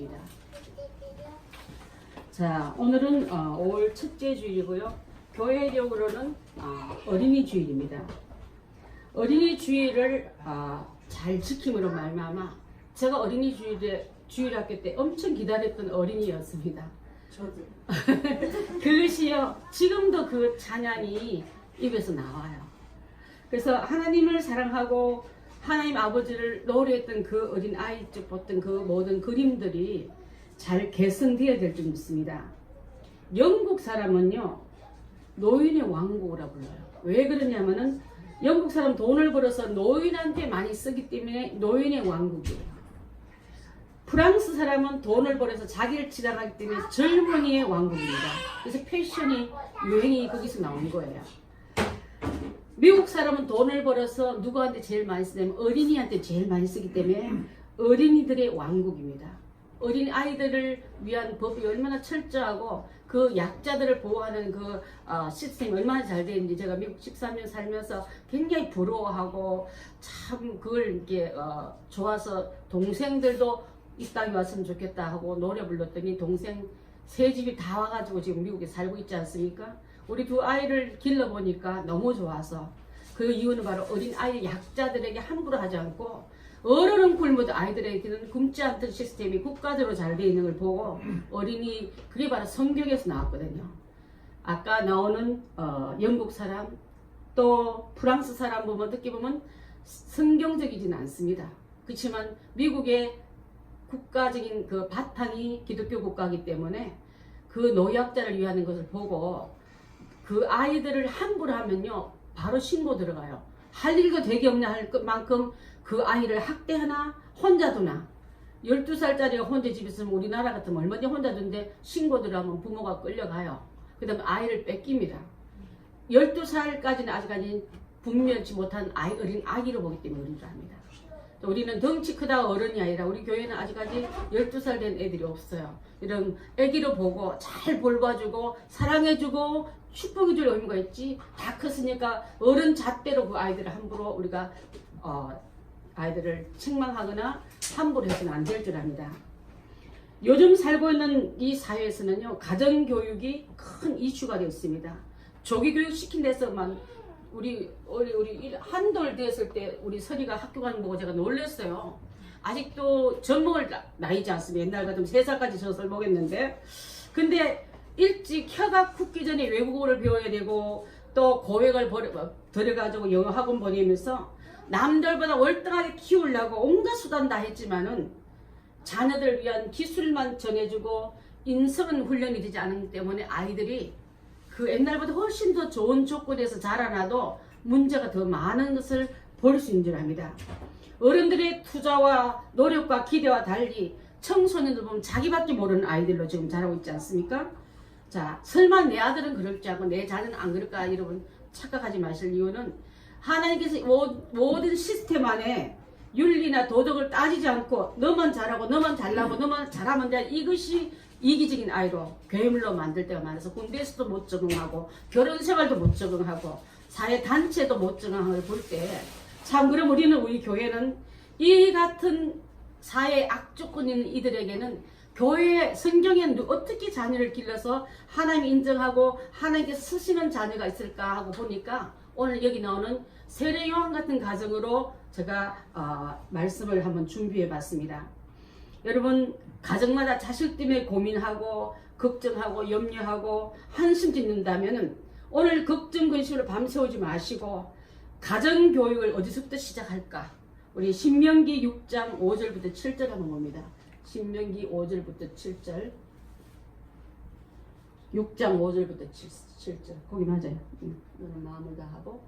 주일입니다. 자, 오늘은 5월 첫째 주일이고요. 교회력으로는 어린이 주일입니다. 어린이 주일을 잘 지킴으로 말미암아 제가 어린이 주일학교 때 엄청 기다렸던 어린이였습니다. 저도. 그것이요, 지금도 그 찬양이 입에서 나와요. 그래서 하나님을 사랑하고 하나님 아버지를 노래했던 그 어린 아이 쪽 봤던 그 모든 그림들이 잘 개선되어야 될 줄 믿습니다. 영국 사람은요, 노인의 왕국이라 불러요. 왜 그러냐면은 영국 사람 돈을 벌어서 노인한테 많이 쓰기 때문에 노인의 왕국이에요. 프랑스 사람은 돈을 벌어서 자기를 치장하기 때문에 젊은이의 왕국입니다. 그래서 패션이 유행이 거기서 나온 거예요. 미국 사람은 돈을 벌어서 누구한테 제일 많이 쓰냐면 어린이한테 제일 많이 쓰기 때문에 어린이들의 왕국입니다. 어린 아이들을 위한 법이 얼마나 철저하고 그 약자들을 보호하는 그 시스템이 얼마나 잘 되는지 제가 미국 13년 살면서 굉장히 부러워하고 참 그걸 이렇게 좋아서 동생들도 이 땅에 왔으면 좋겠다 하고 노래 불렀더니 동생 세 집이 다 와가지고 지금 미국에 살고 있지 않습니까? 우리 두 아이를 길러보니까 너무 좋아서 그 이유는 바로 어린 아이 약자들에게 함부로 하지 않고 어른은 굶어도 아이들에게는 굶지 않던 시스템이 국가적으로 잘 되어 있는 걸 보고 어린이, 그게 바로 성경에서 나왔거든요. 아까 나오는 영국 사람 또 프랑스 사람 보면 어떻게 보면 성경적이지는 않습니다. 그렇지만 미국의 국가적인 그 바탕이 기독교 국가이기 때문에 그 노약자를 위하는 것을 보고 그 아이들을 함부로 하면요 바로 신고 들어가요. 할 일도 되게 없냐 할 만큼 그 아이를 학대하나 혼자 두나. 12살짜리가 혼자 집에 있으면 우리나라 같으면 얼마나 혼자 두는데 신고 들어가면 부모가 끌려가요. 그 다음에 아이를 뺏깁니다. 12살까지는 아직까지 분명치 못한 어린 아기로 보기 때문에 어린 줄 압니다. 우리는 덩치 크다 어른이 아니라 우리 교회는 아직까지 12살 된 애들이 없어요. 이런 애기로 보고 잘 볼봐주고 사랑해주고 축복해줄 의무가 있지, 다 컸으니까 어른 잣대로 그 아이들을 함부로 우리가 아이들을 책망하거나 함부로 해서는 안 될 줄 압니다. 요즘 살고 있는 이 사회에서는요 가정교육이 큰 이슈가 되어 있습니다. 조기교육 시킨 데서만 우리 한돌 됐을 때 우리 선이가 학교 가는 거 보고 제가 놀랐어요. 아직도 젖먹을 나이지 않습니까? 옛날 같으면 3살까지 젖을 먹였는데, 근데 일찍 혀가 굳기 전에 외국어를 배워야 되고 또 고액을 들여가지고 영어 학원 보내면서 남들보다 월등하게 키우려고 온갖 수단 다 했지만은 자녀들 위한 기술만 전해주고 인성은 훈련이 되지 않기 때문에 아이들이 그 옛날보다 훨씬 더 좋은 조건에서 자라나도 문제가 더 많은 것을 볼 수 있는 줄 압니다. 어른들의 투자와 노력과 기대와 달리 청소년들 보면 자기밖에 모르는 아이들로 지금 자라고 있지 않습니까? 자, 설마 내 아들은 그럴 줄 알고 내 자녀는 안 그럴까 여러분 착각하지 마실 이유는 하나님께서 모든 시스템 안에 윤리나 도덕을 따지지 않고 너만 잘하고 너만 잘나고 너만 잘하면 돼, 이것이 이기적인 아이로 괴물로 만들 때가 많아서 군대에서도 못 적응하고 결혼생활도 못 적응하고 사회단체도 못 적응하는 걸 볼 때 참, 그럼 우리 교회는 이 같은 사회 악조건 있는 이들에게는 교회 성경에 어떻게 자녀를 길러서 하나님 인정하고 하나님께 쓰시는 자녀가 있을까 하고 보니까 오늘 여기 나오는 세례 요한 같은 가정으로 제가 말씀을 한번 준비해 봤습니다. 여러분, 가정마다 자식 때문에 고민하고 걱정하고 염려하고 한숨 짓는다면 오늘 걱정 근심으로 밤새우지 마시고 가정교육을 어디서부터 시작할까? 우리 신명기 6장 5절부터 7절 한번 봅니다. 신명기 5절부터 7절 6장 5절부터 7절 거기 맞아요. 오늘 마음을 다하고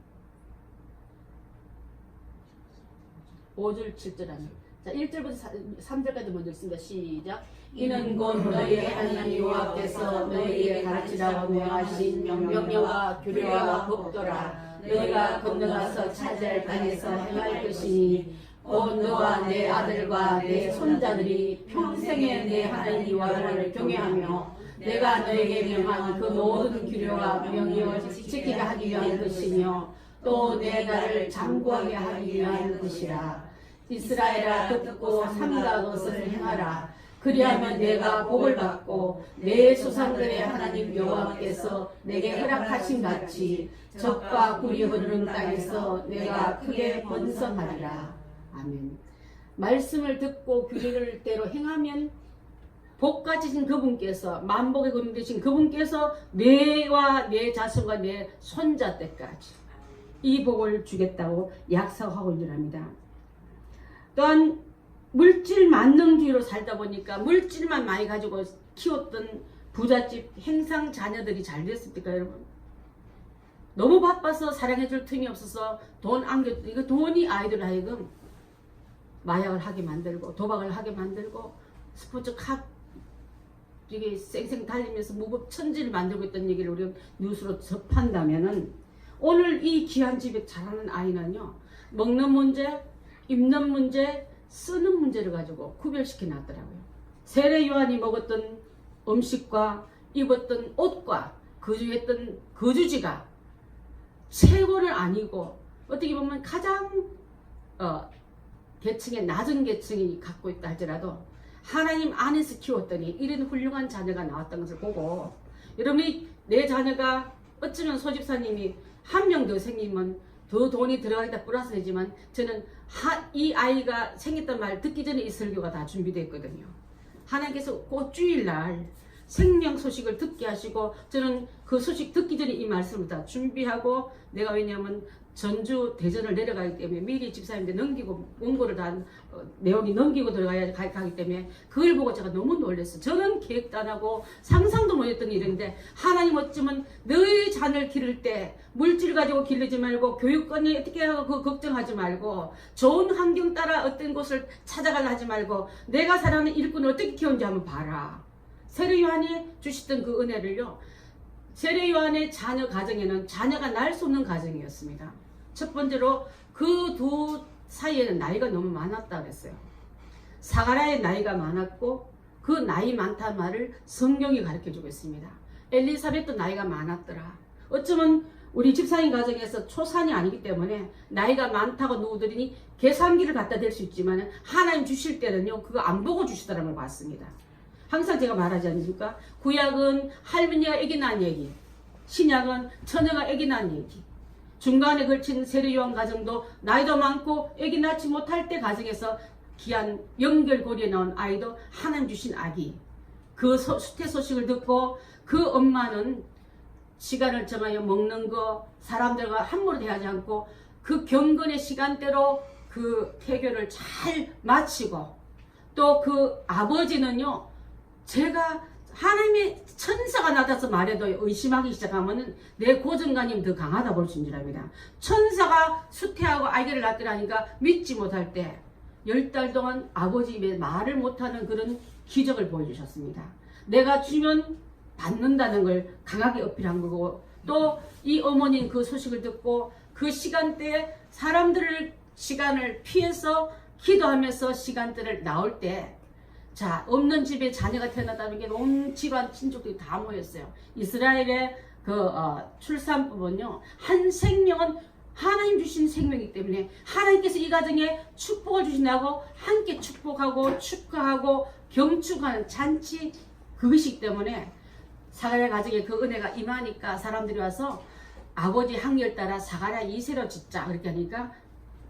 5절 7절 하면 자, 1절부터 3절까지 먼저 읽습니다. 시작. 이는 곧 너희의 하나님 여호와께서 너희에게 가르치라고 명하신 명령과 규례와 법도라. 너희가 건너가서 차지할 땅에서 행할 것이니 곧 너와 내 아들과 내 손자들이 평생에 내 하나님 여호와를 경외하며 내가 너에게 명한 그 모든 규례와 명령을 지키게 하기 위한 것이며 또 내 나를 장구하게 하기 위한 것이라. 이스라엘아 듣고 삼가 것을 행하라. 그리하면 내가 복을 받고 내 조상들의 하나님 여호와께서 내게 허락하신 같이 젖과 꿀이 흐르는 땅에서 내가 크게 번성하리라. 아멘. 말씀을 듣고 규례를 대로 행하면 복 가지신 그분께서, 만복의 근원 되신 그분께서 내와 내 자손과 내 손자 때까지 이 복을 주겠다고 약속하고 있느랍니다. 또한 물질 만능주의로 살다 보니까 물질만 많이 가지고 키웠던 부잣집 행상 자녀들이 잘 됐습니까, 여러분? 너무 바빠서 사랑해줄 틈이 없어서 돈 안겼던 이거 돈이 아이들 하여금 마약을 하게 만들고 도박을 하게 만들고 스포츠카 이게 쌩쌩 달리면서 무법천지를 만들고 있다는 얘기를 우리가 뉴스로 접한다면은 오늘 이 귀한 집에 자라는 아이는요, 먹는 문제, 입는 문제, 쓰는 문제를 가지고 구별시켜 놨더라고요. 세례 요한이 먹었던 음식과 입었던 옷과 거주했던 거주지가 최고는 아니고 어떻게 보면 가장 계층의 낮은 계층이 갖고 있다 할지라도 하나님 안에서 키웠더니 이런 훌륭한 자녀가 나왔던 것을 보고, 여러분이 내 자녀가 어쩌면 소집사님이 한 명 더 생기면 더 돈이 들어가겠다 플러스 되지만 저는 이 아이가 생겼단 말 듣기 전에 이 설교가 다 준비되어 있거든요. 하나님께서 곧 주일날 생명 소식을 듣게 하시고 저는 그 소식 듣기 전에 이 말씀을 다 준비하고, 내가 왜냐하면 전주 대전을 내려가기 때문에 미리 집사님들 넘기고 원고를 다 내용이 넘기고 들어가야 가기 때문에 그걸 보고 제가 너무 놀랐어요. 저는 계획도 안 하고 상상도 못했던 일인데 하나님 어쩌면 너희 자녀를 기를 때 물질 가지고 기르지 말고 교육권이 어떻게 하고 그거 걱정하지 말고 좋은 환경 따라 어떤 곳을 찾아가려 하지 말고 내가 사랑하는 일꾼을 어떻게 키우는지 한번 봐라. 세례 요한이 주시던 그 은혜를요, 세례 요한의 자녀 가정에는 자녀가 날 수 없는 가정이었습니다. 첫 번째로 그 두 사이에는 나이가 너무 많았다 그랬어요. 사가랴의 나이가 많았고 그 나이 많다는 말을 성경이 가르쳐주고 있습니다. 엘리사벳도 나이가 많았더라. 어쩌면 우리 집사님 가정에서 초산이 아니기 때문에 나이가 많다고 누구들이 계산기를 갖다 댈 수 있지만 하나님 주실 때는요 그거 안 보고 주시더라는 걸 봤습니다. 항상 제가 말하지 않습니까? 구약은 할머니가 아기 낳은 얘기, 신약은 처녀가 아기 낳은 얘기. 중간에 걸친 세례요한 가정도 나이도 많고 아기 낳지 못할 때 가정에서 귀한 연결고리에 나온 아이도 하나님 주신 아기. 그 수태 소식을 듣고 그 엄마는 시간을 정하여 먹는 거 사람들과 함부로 대하지 않고 그 경건의 시간대로 그 태교를 잘 마치고, 또 그 아버지는요, 제가 하나님의 천사가 나타나서 말해도 의심하기 시작하면 내 고정관념이 더 강하다 볼 수 있습니다. 천사가 수태하고 아기를 낳더라니까 믿지 못할 때 10달 동안 아버지 입에 말을 못하는 그런 기적을 보여주셨습니다. 내가 주면 받는다는 걸 강하게 어필한 거고, 또 이 어머니는 그 소식을 듣고 그 시간대에 사람들을 시간을 피해서 기도하면서 시간대를 나올 때, 자, 없는 집에 자녀가 태어났다는 게 온 집안 친족들이 다 모였어요. 이스라엘의 그 출산법은요, 한 생명은 하나님 주신 생명이기 때문에 하나님께서 이 가정에 축복을 주신다고 함께 축복하고 축하하고 경축하는 잔치, 그것이기 때문에 사가랴 가정에 그 은혜가 임하니까 사람들이 와서 아버지 항례를 따라 사가랴 2세로 짓자 그렇게 하니까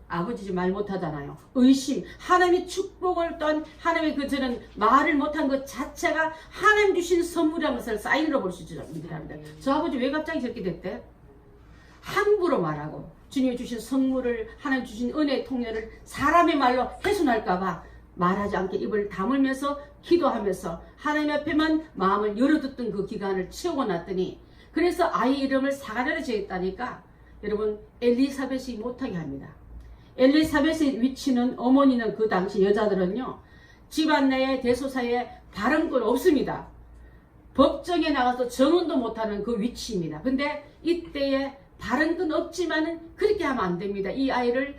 아버지 말 못하잖아요. 의심, 하나님의 축복을 떤 하나님의 그 저는 말을 못한 것 자체가 하나님 주신 선물이라는 것을 사인으로 볼 수 있습니다. 저 아버지 왜 갑자기 저렇게 됐대? 함부로 말하고 주님이 주신 선물을, 하나님 주신 은혜의 통로를 사람의 말로 훼손할까봐 말하지 않게 입을 다물면서 기도하면서 하나님 앞에만 마음을 열어뒀던 그 기간을 채우고 났더니, 그래서 아이 이름을 사가랴로 지었다니까 여러분 엘리사벳이 못하게 합니다. 엘리사벳의 위치는, 어머니는 그 당시 여자들은요 집안 내에 대소사에 발언권 없습니다. 법정에 나가서 정언도 못하는 그 위치입니다. 근데 이때에 발언권 없지만은 그렇게 하면 안 됩니다. 이 아이를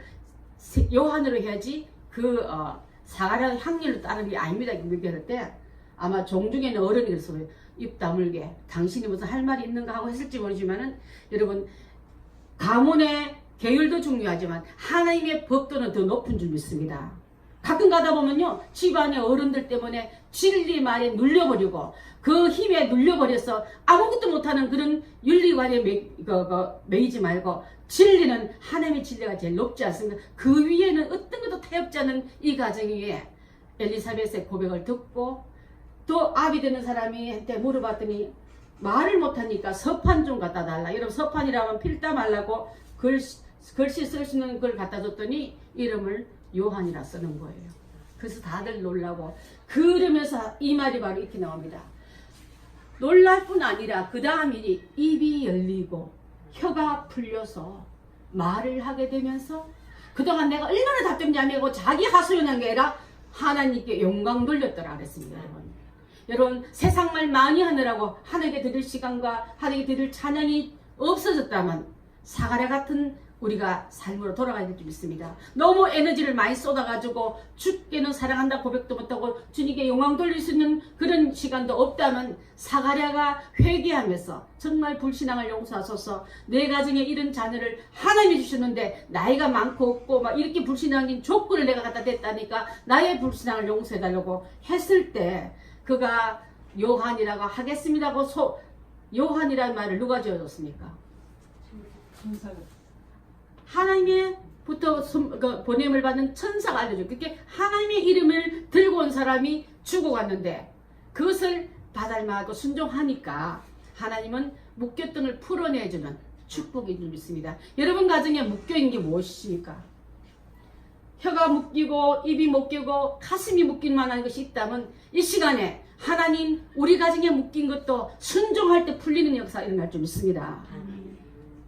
요한으로 해야지 그 사가랴 향렬로 따르는 게 아닙니다. 그렇게 할 때 아마 종중에는 어른이 그래서 입 다물게 당신이 무슨 할 말이 있는가 하고 했을지 모르지만은, 여러분 가문의 계율도 중요하지만 하나님의 법도는 더 높은 줄 믿습니다. 가끔 가다 보면요, 집안의 어른들 때문에 진리 말에 눌려버리고 그 힘에 눌려버려서 아무것도 못하는 그런 윤리관에 매이지 말고, 진리는 하나님의 진리가 제일 높지 않습니까? 그 위에는 어떤 것도 타협지 않은 이 가정 위에 엘리사벳의 고백을 듣고, 또 아비 되는 사람이 한테 물어봤더니 말을 못하니까 서판 좀 갖다 달라. 여러분, 서판이라면 필따 말라고 글씨 쓸 수 있는 걸 갖다 줬더니 이름을 요한이라 쓰는 거예요. 그래서 다들 놀라고, 그러면서 이 말이 바로 이렇게 나옵니다. 놀랄 뿐 아니라 그 다음 일이 입이 열리고 혀가 풀려서 말을 하게 되면서, 그동안 내가 얼마나 답답냐면 자기 하소연한 게 아니라 하나님께 영광 돌렸더라 그랬습니다. 여러분, 세상 말 많이 하느라고 하나님께 드릴 시간과 하나님께 드릴 찬양이 없어졌다면 사가랴 같은 우리가 삶으로 돌아가야 될 줄 믿습니다. 너무 에너지를 많이 쏟아가지고 주께는 사랑한다 고백도 못하고 주님께 영광 돌릴 수 있는 그런 시간도 없다면 사가랴가 회개하면서 정말 불신앙을 용서하소서, 내 가정에 이런 자녀를 하나님이 주셨는데 나이가 많고 없고 막 이렇게 불신앙인 조건을 내가 갖다 댔다니까 나의 불신앙을 용서해달라고 했을 때, 그가 요한이라고 하겠습니다고 요한이라는 말을 누가 지어줬습니까? 하나님의부터 보냄을 받은 천사가 알려줘. 그렇게 하나님의 이름을 들고 온 사람이 죽어갔는데 그것을 받을만하고 순종하니까 하나님은 묶였던 풀어내주는 축복인 줄 믿습니다. 여러분 가정에 묶여있는 게 무엇이십니까? 혀가 묶이고 입이 묶이고 가슴이 묶일 만한 것이 있다면 이 시간에 하나님 우리 가정에 묶인 것도 순종할 때 풀리는 역사가 일어날 줄 믿습니다.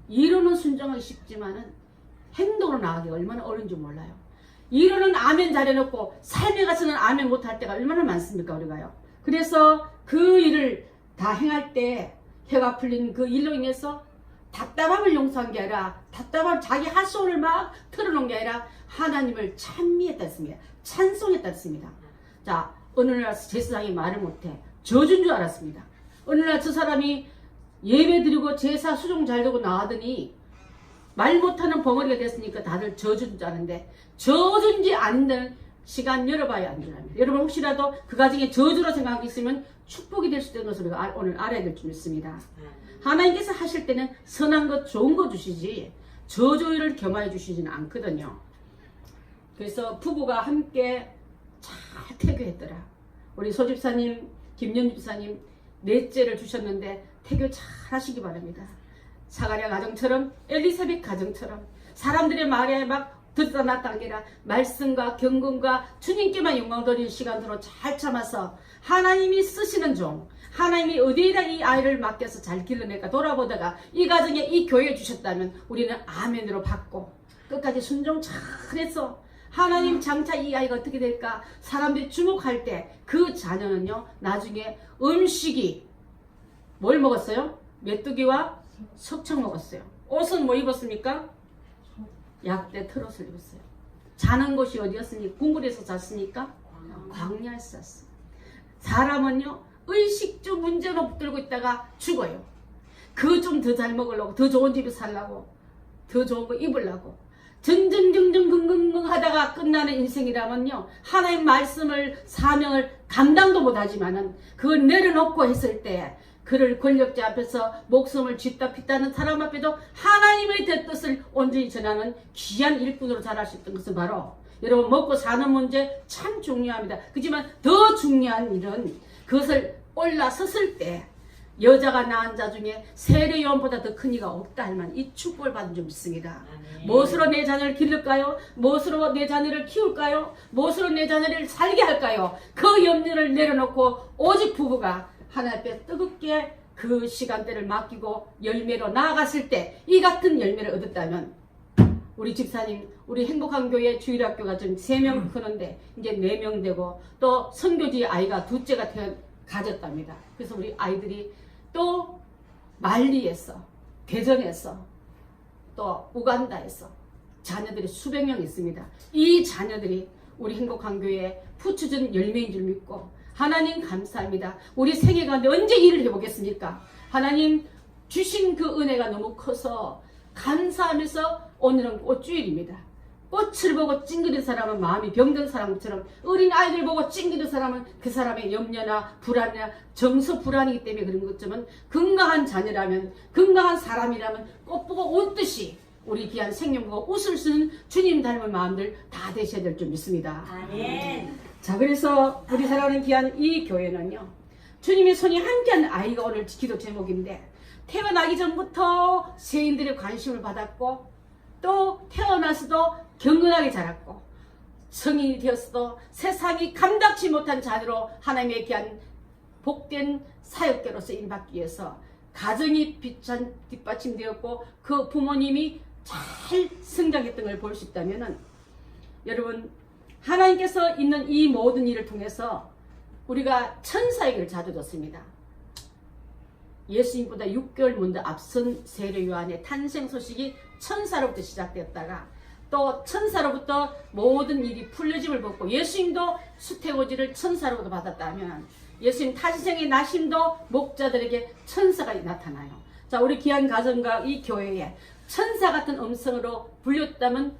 이론은 순종하기 쉽지만은 행동으로 나가기가 얼마나 어려운지 몰라요. 이론은 아멘 잘해놓고 삶에 가서는 아멘 못할 때가 얼마나 많습니까 우리가요. 그래서 그 일을 다 행할 때 혀가 풀린 그 일로 인해서 답답함을 용서한 게 아니라, 답답함 자기 하소연을 막 털어놓은 게 아니라 하나님을 찬미했다 했습니다. 찬송했다 했습니다. 자, 어느 날 제사장이 말을 못해 저주인 줄 알았습니다. 어느 날 저 사람이 예배 드리고 제사 수종 잘 되고 나가더니 말 못하는 벙어리가 됐으니까 다들 저주인 줄 아는데, 저주인지 아닌지 시간 열어봐야 안 줄랍니다. 여러분 혹시라도 그 가정에 저주로 생각하고 있으면 축복이 될 수 있는 것을 우리가 오늘 알아야 될 줄 믿습니다. 하나님께서 하실 때는 선한 것 좋은 거 주시지 저주를 겸하여 주시지는 않거든요. 그래서 부부가 함께 잘 태교했더라. 우리 소집사님, 김연주 집사님 넷째를 주셨는데 태교 잘 하시기 바랍니다. 사가랴 가정처럼, 엘리사벳 가정처럼 사람들의 말에 막 듣다 놨다 아니라 말씀과 경건과 주님께만 영광 돌리는 시간으로 잘 참아서 하나님이 쓰시는 종, 하나님이 어디에다 이 아이를 맡겨서 잘 길러낼까 돌아보다가 이 가정에 이 교회 주셨다면 우리는 아멘으로 받고 끝까지 순종 잘해서 하나님 장차 이 아이가 어떻게 될까 사람들이 주목할 때 그 자녀는요 나중에 음식이 뭘 먹었어요? 메뚜기와 석청 먹었어요. 옷은 뭐 입었습니까? 약대 트롯을 입었어요. 자는 곳이 어디였습니까? 궁궐에서 잤으니까 광야에서 잤어요. 사람은요 의식주 문제로 붙들고 있다가 죽어요. 그 좀 더 잘 먹으려고, 더 좋은 집에 살려고, 더 좋은 거 입으려고 전전긍긍긍긍 하다가 끝나는 인생이라면요 하나님 말씀을 사명을 감당도 못하지만은 그걸 내려놓고 했을 때 그를 권력자 앞에서 목숨을 쥐다 핏다는 사람 앞에도 하나님의 뜻을 온전히 전하는 귀한 일꾼으로 자랄 수 있던 것은 바로 여러분 먹고 사는 문제 참 중요합니다. 그렇지만 더 중요한 일은 그것을 올라섰을 때 여자가 낳은 자 중에 세례 요한보다 더 큰 이가 없다 할 만 이 축복을 받은 줄 믿습니다. 무엇으로 내 자녀를 기를까요? 무엇으로 내 자녀를 키울까요? 무엇으로 내 자녀를 살게 할까요? 그 염려를 내려놓고 오직 부부가 하나님 앞에 뜨겁게 그 시간대를 맡기고 열매로 나아갔을 때 이 같은 열매를 얻었다면 우리 집사님, 우리 행복한 교회 주일학교가 지금 3명 크는데 이제 4명 되고 또 선교지 아이가 둘째가 가졌답니다. 그래서 우리 아이들이 또 말리에서, 대전에서, 또 우간다에서 자녀들이 수백 명 있습니다. 이 자녀들이 우리 행복한 교회에 푸쳐준 열매인 줄 믿고 하나님 감사합니다. 우리 생애 가운데 언제 일을 해보겠습니까? 하나님 주신 그 은혜가 너무 커서 감사하면서 오늘은 꽃주일입니다. 꽃을 보고 찡그린 사람은 마음이 병든 사람처럼, 어린 아이들 보고 찡그린 사람은 그 사람의 염려나 불안이나 정서 불안이기 때문에 그런 것처럼, 건강한 자녀라면, 건강한 사람이라면 꽃 보고 웃듯이 우리 귀한 생명 보고 웃을 수 있는 주님 닮은 마음들 다 되셔야 될 줄 믿습니다. 아멘. 자, 그래서 우리 사랑하는 귀한 이 교회는요, 주님의 손이 함께한 아이가 오늘 기도 제목인데, 태어나기 전부터 세인들의 관심을 받았고, 또 태어나서도 경건하게 자랐고, 성인이 되었어도 세상이 감당치 못한 자녀로 하나님의 귀한 복된 사역자로 쓰임받기 위해서 가정이 뒷받침되었고, 그 부모님이 잘 성장했던 걸 볼 수 있다면, 여러분, 하나님께서 있는 이 모든 일을 통해서 우리가 천사에게를 자주 듣습니다. 예수님보다 6개월 먼저 앞선 세례 요한의 탄생 소식이 천사로부터 시작되었다가, 또 천사로부터 모든 일이 풀려짐을 받고, 예수님도 수태고지를 천사로부터 받았다면 예수님 탄생의 나심도 목자들에게 천사가 나타나요. 자, 우리 귀한 가정과 이 교회에 천사 같은 음성으로 불렸다면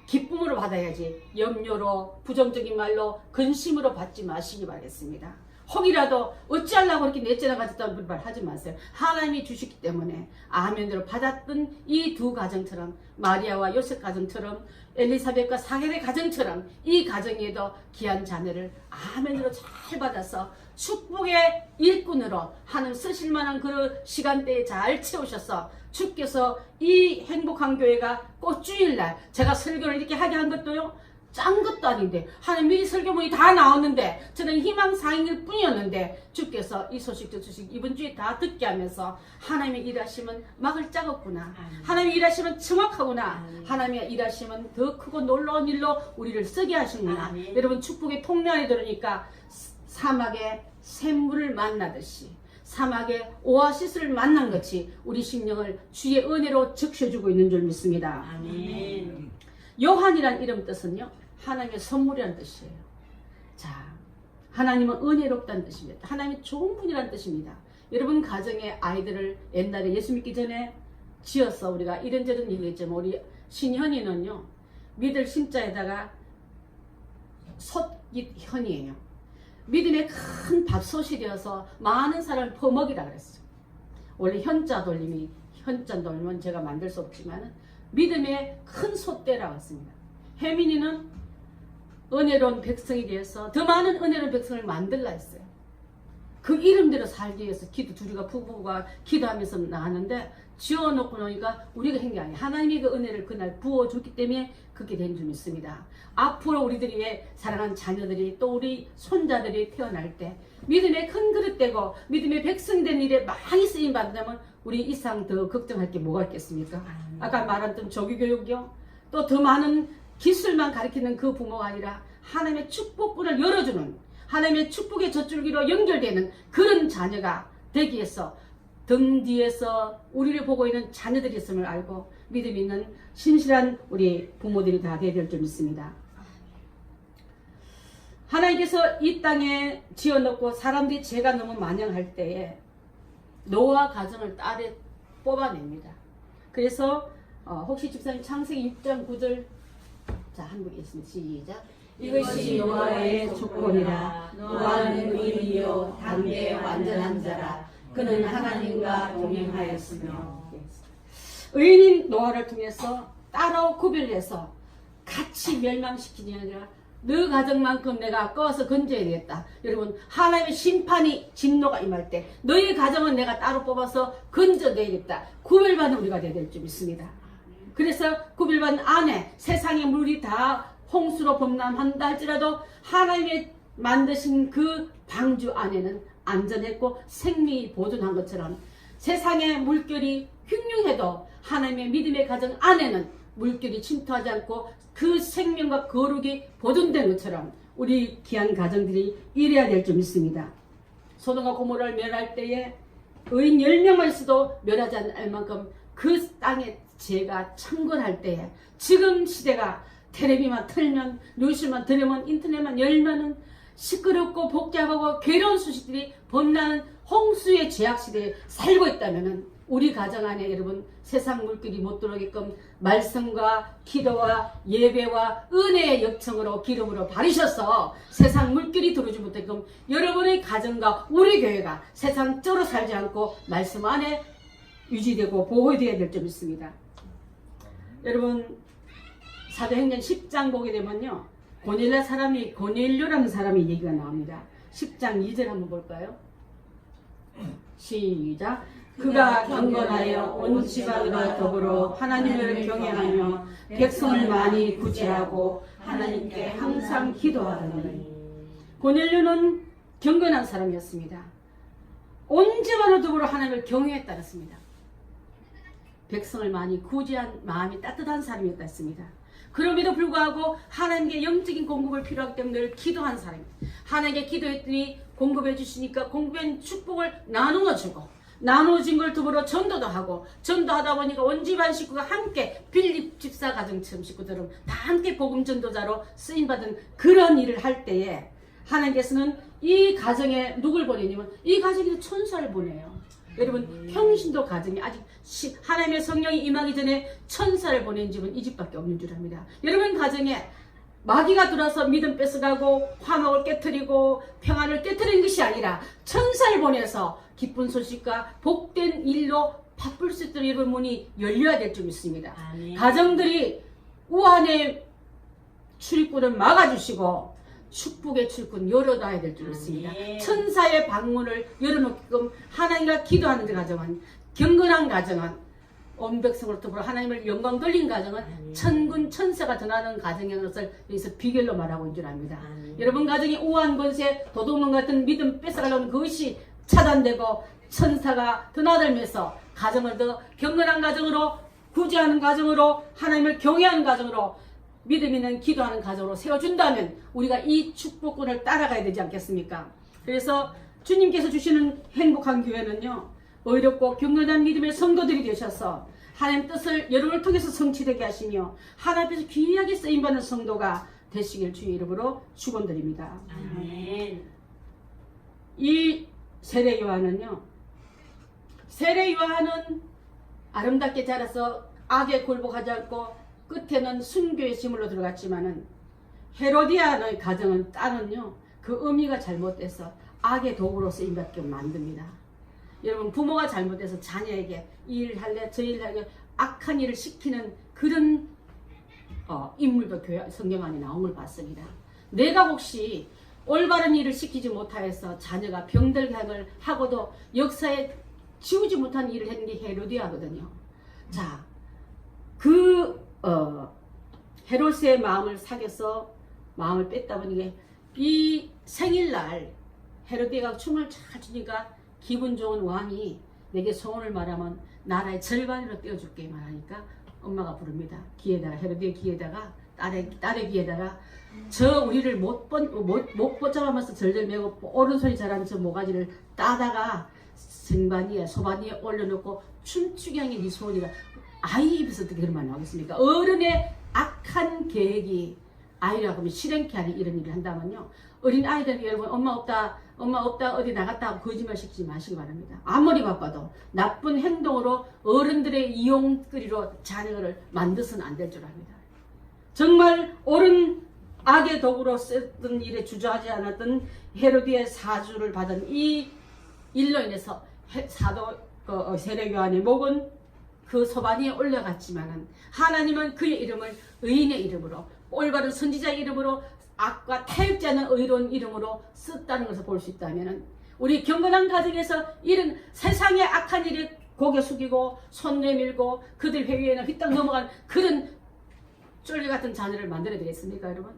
기쁨으로 받아야지, 염려로, 부정적인 말로, 근심으로 받지 마시기 바라겠습니다. 혹이라도 어찌하려고 이렇게 넷째나 가졌다는 말 하지 마세요. 하나님이 주시기 때문에 아멘으로 받았던 이 두 가정처럼, 마리아와 요셉 가정처럼, 엘리사벳과 사겔의 가정처럼 이 가정에도 귀한 자녀를 아멘으로 잘 받아서 축복의 일꾼으로 하나님 쓰실 만한 그 시간대에 잘 채우셔서, 주께서 이 행복한 교회가 꽃주일날 제가 설교를 이렇게 하게 한 것도요, 짠 것도 아닌데, 하나님 미리 설교문이 다 나왔는데, 저는 희망사항일 뿐이었는데, 주께서 이 소식 저 소식 이번 주에 다 듣게 하면서 하나님의 일하심은 막을 짜겠구나, 하나님의 일하심은 정확하구나, 하나님의 일하심은 더 크고 놀라운 일로 우리를 쓰게 하시구나. 여러분, 축복의 통로 안에 들으니까 사막에 샘물을 만나듯이, 사막에 오아시스를 만난 것이 우리 심령을 주의 은혜로 적셔주고 있는 줄 믿습니다. 아멘. 요한이란 이름 뜻은요, 하나님의 선물이라는 뜻이에요. 자, 하나님은 은혜롭다는 뜻입니다. 하나님이 좋은 분이라는 뜻입니다. 여러분 가정의 아이들을 옛날에 예수 믿기 전에 지어서 우리가 이런저런 얘기했지만, 우리 신현이는요, 믿을 신자에다가 솥깃현이에요. 믿음의 큰 밥솥이 되어서 많은 사람을 퍼먹이라 그랬어요. 원래 현자 돌림이, 현자 돌림은 제가 만들 수 없지만 믿음의 큰 솥대라고 했습니다. 혜민이는 은혜로운 백성이 되어서 더 많은 은혜로운 백성을 만들라 했어요. 그 이름대로 살기 위해서 둘이가 부부가 기도하면서 나왔는데, 지어놓고 나니까 우리가 한 게 아니에요. 하나님이 그 은혜를 그날 부어줬기 때문에 그렇게 된 줄 믿습니다. 앞으로 우리들이 사랑하는 자녀들이, 또 우리 손자들이 태어날 때 믿음의 큰 그릇 되고 믿음의 백성이 된 일에 많이 쓰임 받는다면 우리 이상 더 걱정할 게 뭐가 있겠습니까? 아까 말했던 조기교육이요, 또 더 많은 기술만 가르치는 그 부모가 아니라 하나님의 축복문을 열어주는, 하나님의 축복의 젖줄기로 연결되는 그런 자녀가 되기 위해서 등 뒤에서 우리를 보고 있는 자녀들이 있음을 알고 믿음 있는 신실한 우리 부모들이 다 되어야 될 줄 믿습니다. 하나님께서 이 땅에 지어놓고 사람들이 죄가 너무 만연할 때에 노아 가정을 딸에 뽑아냅니다. 그래서 혹시 집사님 창세기 6장 9절, 자, 한국에 있습니다. 시작. 이것이 노아의 조건이라. 노아는 의인이요 단계 완전한 자라. 그는 하나님과 동행하였으며. 의인인 노아를 통해서 따로 구별해서 같이 멸망시키지 아니라 너 가정만큼 내가 꺼서 건져야 되겠다. 여러분, 하나님의 심판이, 진노가 임할 때 너희 가정은 내가 따로 뽑아서 건져내야겠다. 구별받는 우리가 되어야 될 줄 믿습니다. 그래서 구별받은 아내, 세상의 물이 다 홍수로 범람한다 할지라도 하나님의 만드신 그 방주 안에는 안전했고 생명이 보존한 것처럼, 세상의 물결이 흉흉해도 하나님의 믿음의 가정 안에는 물결이 침투하지 않고 그 생명과 거룩이 보존된 것처럼 우리 귀한 가정들이 이래야 될 줄 믿습니다. 소돔과 고모라를 멸할 때에 의인 10명만 있어도 멸하지 않을 만큼 그 땅에 죄가 창궐할 때에, 지금 시대가 텔레비만 틀면, 뉴스만 들으면, 인터넷만 열면은 시끄럽고 복잡하고 괴로운 소식들이 범람하는 홍수의 죄악 시대에 살고 있다면은 우리 가정 안에 여러분 세상 물길이 못 들어오게끔 말씀과 기도와 예배와 은혜의 역청으로 기름으로 바르셔서 세상 물길이 들어오지 못하게끔 여러분의 가정과 우리 교회가 세상 쩌로 살지 않고 말씀 안에 유지되고 보호되어야 될 점 있습니다. 여러분 사도행전 10장 보게 되면요, 고넬료라는 사람이 얘기가 나옵니다. 10장 2절 한번 볼까요? 시작. 그가 경건하여 온 지방과 더불어 하나님을 경외하며 백성을 많이 구제하고 하나님께 항상 기도하더니. 고넬료는 경건한 사람이었습니다. 온 집안을 더불어 하나님을 경외에 따랐습니다. 백성을 많이 구제한 마음이 따뜻한 사람이었다 했습니다. 그럼에도 불구하고 하나님께 영적인 공급을 필요하기 때문에 늘 기도한 사람입니다. 하나님께 기도했더니 공급해 주시니까 공급한 축복을 나누어 주고, 나누어진 걸 더불어 전도도 하고, 전도하다 보니까 온 집안 식구가 함께 빌립 집사 가정처럼 식구들은 다 함께 복음 전도자로 쓰임받은 그런 일을 할 때에 하나님께서는 이 가정에 누굴 보내냐면 이 가정에 천사를 보내요. 여러분 평신도 가정이 아직 하나님의 성령이 임하기 전에 천사를 보낸 집은 이 집밖에 없는 줄 압니다. 여러분 가정에 마귀가 들어와서 믿음 뺏어가고 화목을 깨트리고 평안을 깨트리는 것이 아니라 천사를 보내서 기쁜 소식과 복된 일로 바쁠 수 있도록 여러분 문이 열려야 될 점 있습니다. 아멘. 가정들이 우한의 출입구를 막아주시고 축복의 출입구는 열어놔야 될 줄 있습니다. 천사의 방문을 열어놓게끔 하나님과 기도하는 가정은, 경건한 가정은, 온 백성으로 더불어 하나님을 영광 돌린 가정은 천군 천사가 전하는 가정인 것을 여기서 비결로 말하고 있는 줄 압니다. 여러분 가정이 우한 권세 도둑놈 같은 믿음 뺏어가려는 그것이 차단되고 천사가 드나들면서 가정을 더 경건한 가정으로, 구제하는 가정으로, 하나님을 경외하는 가정으로, 믿음 있는 기도하는 가정으로 세워준다면 우리가 이 축복권을 따라가야 되지 않겠습니까? 그래서 주님께서 주시는 행복한 교회는요, 의롭고 경건한 믿음의 성도들이 되셔서 하나님 뜻을 여러분을 통해서 성취되게 하시며 하나님 앞에서 귀하게 쓰임받는 성도가 되시길 주의 이름으로 축원드립니다. 아멘. 이 세례 요한은요, 세례 요한은 아름답게 자라서 악에 굴복하지 않고 끝에는 순교의 짐으로 들어갔지만은 헤로디아의 가정은 딸은요, 그 의미가 잘못돼서 악의 도구로 쓰임받게 만듭니다. 여러분 부모가 잘못해서 자녀에게 이 일 할래 저 일 할래 악한 일을 시키는 그런 인물도 성경 안에 나온 걸 봤습니다. 내가 혹시 올바른 일을 시키지 못하여서 자녀가 병들게 하고도 역사에 지우지 못한 일을 했는 게 헤로디아거든요. 자, 헤롯의 마음을 사귀어서 마음을 뺐다 보니 이 생일날 헤로디아가 춤을 잘 추니까 기분 좋은 왕이 내게 소원을 말하면 나라의 절반으로 떼어줄게 말하니까 엄마가 부릅니다. 귀에다가, 헤로디아 귀에다가, 딸의 귀에다가 저 우리를 못 붙잡아면서 절절 매고 오른손이 자라는 저 모가지를 따다가 생반위에 소반위에 올려놓고 춤추게 한 게 네 소원이가. 아이 입에서 어떻게 그런 말 나오겠습니까? 어른의 악한 계획이 아이라고 하면 실행케 하는 이런 일을 한다면요, 어린 아이들에게 여러분 엄마 없다 어디 나갔다 하고 거짓말 시키지 마시기 바랍니다. 아무리 바빠도 나쁜 행동으로 어른들의 이용거리로 자녀를 만들어서는 안 될 줄 압니다. 정말 옳은 악의 도구로 쓰던 일에 주저하지 않았던 헤로디의 사주를 받은 이 일로 인해서 사도 세례 요한의 목은 그 소반위에 올라갔지만은 하나님은 그의 이름을 의인의 이름으로, 올바른 선지자의 이름으로, 악과 타협지 않는 의로운 이름으로 썼다는 것을 볼 수 있다면은 우리 경건한 가정에서 이런 세상의 악한 일에 고개 숙이고 손 내밀고 그들 회의에는 휘딱 넘어간 그런 쫄개 같은 자녀를 만들어야 되겠습니까, 여러분?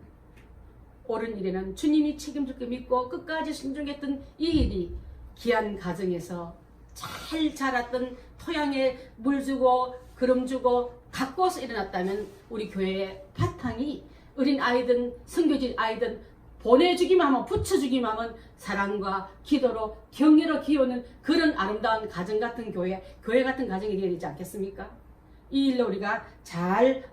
옳은 일에는 주님이 책임질 거 믿고 끝까지 순종했던 이 일이 귀한 가정에서 잘 자랐던 토양에 물 주고 그름 주고 가꾸어서 일어났다면 우리 교회의 바탕이 어린 아이든 선교진 아이든 보내주기만 하면, 붙여주기만 하면 사랑과 기도로 격려로 키우는 그런 아름다운 가정 같은 교회 같은 가정이 되어야 되지 않겠습니까? 이 일로 우리가 잘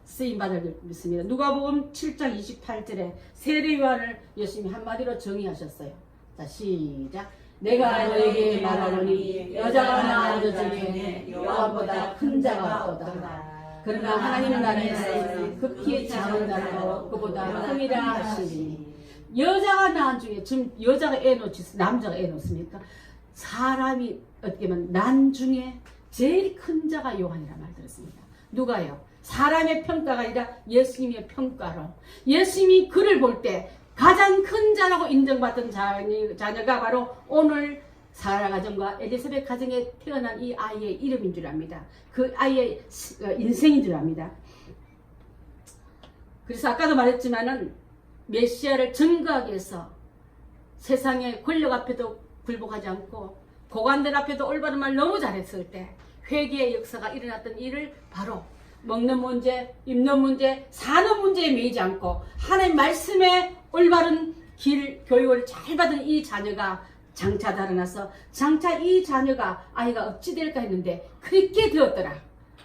쓰임받을 믿습니다. 누가복음 7장 28절에 세례 요한을 예수님이 한마디로 정의하셨어요. 자, 시작. 내가 너에게 말하노니 여자가 낳은 자 중에 요압보다 큰 자가 없도다. 그러나 하나님 나라에서는 극히 작은 자도 그보다 크니라 하시니. 여자가 낳은 중에 지금 여자가 애 놓지 남자가 애 놓습니까? 사람이 어떻게 보면 난 중에 제일 큰 자가 요한이라 말 들었습니다. 누가요? 사람의 평가가 아니라 예수님의 평가로 예수님이 그를 볼 때 가장 큰 자라고 인정받던 자녀가 바로 오늘 사라 가정과 엘리사벳 가정에 태어난 이 아이의 이름인 줄 압니다. 그 아이의 인생인 줄 압니다. 그래서 아까도 말했지만은 메시아를 증거하기 위해서 세상의 권력 앞에도 굴복하지 않고 고관들 앞에도 올바른 말 너무 잘했을 때 회개의 역사가 일어났던 일을 바로 먹는 문제, 입는 문제, 사는 문제에 매이지 않고 하나님 말씀에 올바른 길 교육을 잘 받은 이 자녀가 장차 달아나서 장차 이 자녀가 아이가 어찌 될까 했는데 그렇게 되었더라.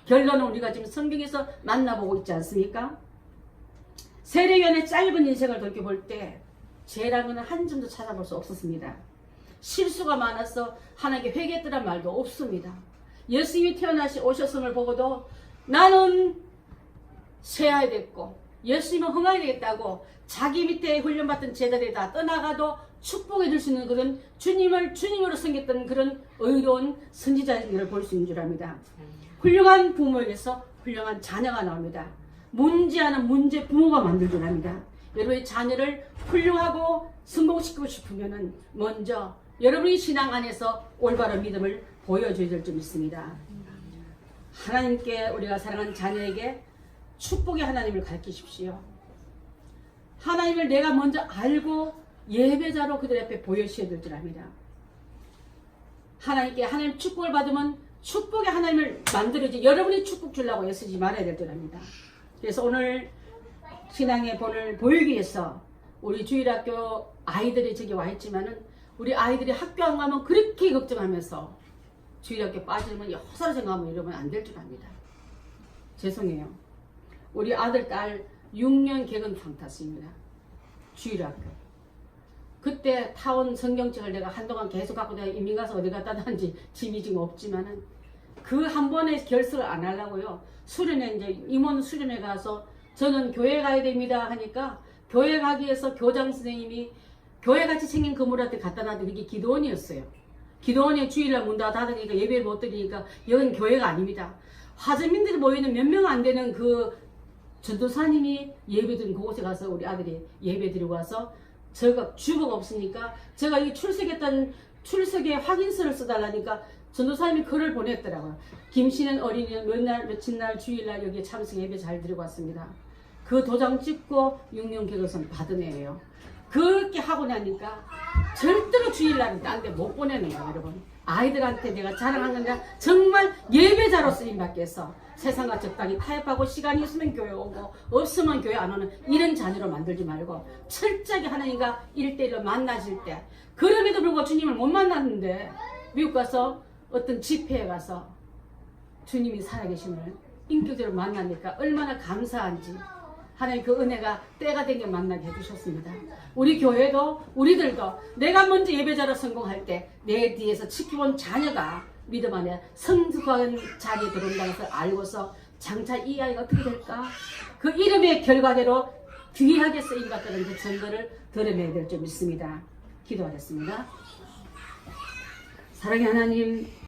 결론은 우리가 지금 성경에서 만나보고 있지 않습니까? 세례요한의 짧은 인생을 돌이켜볼 때 죄라는 것은 한 점도 찾아볼 수 없었습니다. 실수가 많아서 하나님께 회개했더란 말도 없습니다. 예수님이 오셨음을 보고도 나는 쇠해야 됐고 예수님은 흥해야 되겠다고 자기 밑에 훈련받던 제자들이 다 떠나가도 축복해 줄 수 있는 그런 주님을 주님으로 섬겼던 그런 의로운 선지자들을 볼 수 있는 줄 압니다. 훌륭한 부모에게서 훌륭한 자녀가 나옵니다. 문제하는 문제 부모가 만들 줄 압니다. 여러분의 자녀를 훌륭하고 성공시키고 싶으면 먼저 여러분의 신앙 안에서 올바른 믿음을 보여줘야 될 점 있습니다. 하나님께 우리가 사랑하는 자녀에게 축복의 하나님을 가르치십시오. 하나님을 내가 먼저 알고 예배자로 그들 앞에 보여주셔야 될 줄 압니다. 하나님께 하나님 축복을 받으면 축복의 하나님을 만들어지 여러분이 축복 주려고 애쓰지 말아야 될 줄 압니다. 그래서 오늘 신앙의 본을 보이기 위해서 우리 주일학교 아이들이 저기 와 있지만은 우리 아이들이 학교 안 가면 그렇게 걱정하면서 주일학교 빠지면 여사로 생각하면 이러면 안 될 줄 압니다. 죄송해요. 우리 아들 딸 6년 개근 상탔습니다. 주일학교. 그때 타온 성경책을 내가 한동안 계속 갖고 내가 이민 가서 어디 갔다 놨는지 짐이 지금 없지만은 그 한 번에 결석을 안 하려고요. 수련회 이제 임원 수련회 가서 저는 교회 가야 됩니다 하니까 교회 가기 위해서 교장 선생님이 교회 같이 생긴 건물한테 갖다 놨더니 이게 기도원이었어요. 기도원에 주일날 문 닫으니까 예배를 못 드리니까 여긴 교회가 아닙니다. 화재민들이 모이는 몇 명 안 되는 그 전도사님이 예배 드린 그곳에 가서 우리 아들이 예배 드리고 와서 제가 주보가 없으니까 제가 이 출석했던 출석의 확인서를 써달라니까 전도사님이 글을 보냈더라고요. 김씨는 어린이는 몇 날 며칠 날 주일날 여기에 참석 예배 잘 드리고 왔습니다. 그 도장 찍고 6년 개근선 받은 애예요. 그렇게 하고 나니까 절대로 주일날은 딴 데 못 보내는 거예요, 여러분. 아이들한테 내가 자랑하는 건 정말 예배자로 쓰임 받겠어. 세상과 적당히 타협하고 시간이 있으면 교회 오고 없으면 교회 안 오는 이런 자녀로 만들지 말고 철저하게 하나님과 1대1로 만나실 때 그럼에도 불구하고 주님을 못 만났는데 미국 가서 어떤 집회에 가서 주님이 살아계심을 인격적으로 만나니까 얼마나 감사한지 하나님 그 은혜가 때가 되게 만나게 해주셨습니다. 우리 교회도 우리들도 내가 먼저 예배자로 성공할 때 내 뒤에서 지켜본 자녀가 믿음 안에 성숙한 자리에 들어온다는 것을 알고서 장차 이 아이가 어떻게 될까? 그 이름의 결과대로 귀하게 쓰임받다는 그 증거를 드러내야 될 줄 믿습니다. 기도하겠습니다. 사랑의 하나님,